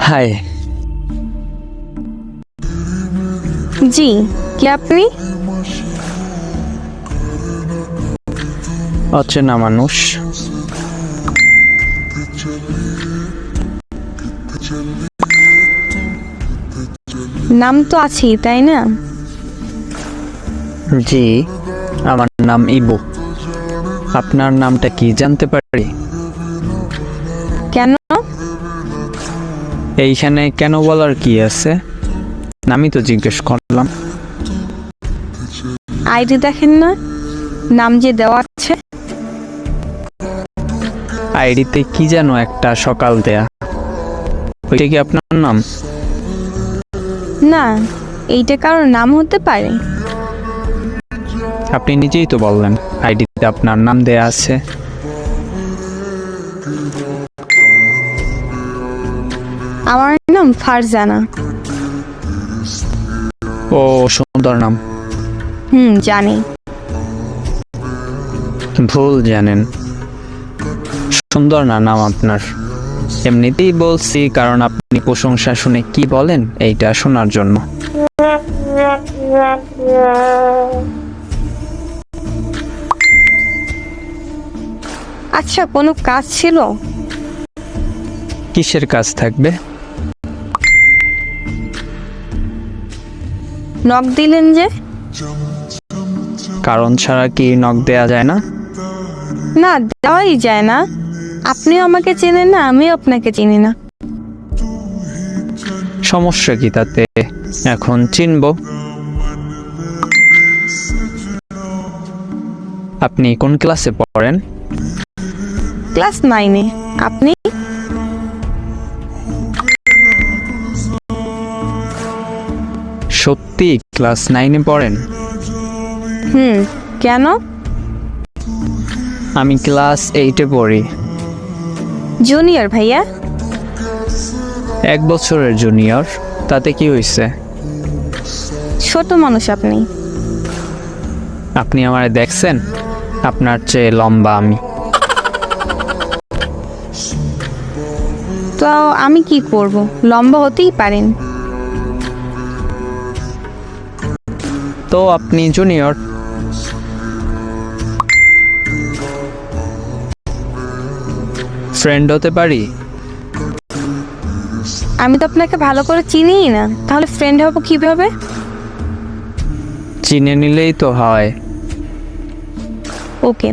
High. জি, কে আপনি? অচেনা মানুষ। নাম তো আছেই, তাই না? জি, আমার নাম ইবু। আপনার নামটা কি জানতে পারি? কেন? এইখানে কেন বলার কি আছে? আমি তো জিজ্ঞেস করলাম। আইডি দেখেন না, নাম যে দেওয়া আছে। আইডিতে কি যেন একটা সকাল দেয়া, ওইটা কি আপনার নাম? না, এইটা কারোর নাম হতে পারে। আপনি নিজেই তো বললেন আইডিতে আপনার নাম দেয়া আছে। আমার নাম ফারজানা। ও, সুন্দর নাম। জানি। ভুল জানেন, সুন্দর না নাম আপনার। এমনিতেই বলছি, কারণ আপনি প্রশংসা শুনে কি বলেন এইটা শোনার জন্য। আচ্ছা, কোনো কাজ ছিল? কিসের কাজ থাকবে? নক দিলেন যে? কারণ ছাড়া কি নক দেয়া যায় না? না, দেওয়াই যায় না। আপনিও আমাকে চেনেন না, আমিও আপনাকে চিনি না। সমস্যা কি তাতে? এখন চিনবো। আপনি কোন ক্লাসে পড়েন? ক্লাস 9-এ। আপনি? সত্যি ক্লাস 9-এ পড়েন? কেন? আমি ক্লাস 8-এ পড়ি। জুনিয়র ভাইয়া। 1 বছরের জুনিয়র, তাতে কি হয়েছে? ছোট মানুষ আপনি। আপনি আমারে দেখছেন? আপনার চেয়ে লম্বা আমি। তো আমি কি করব? লম্বা হতেই পারেন। তো আপনি জুনিয়র। ফ্রেন্ড হতে পারি? আমি তো আপনাকে ভালো করে চিনিই না, তাহলে ফ্রেন্ড হব কিভাবে? চিনে নিলেই তো হয়। ওকে।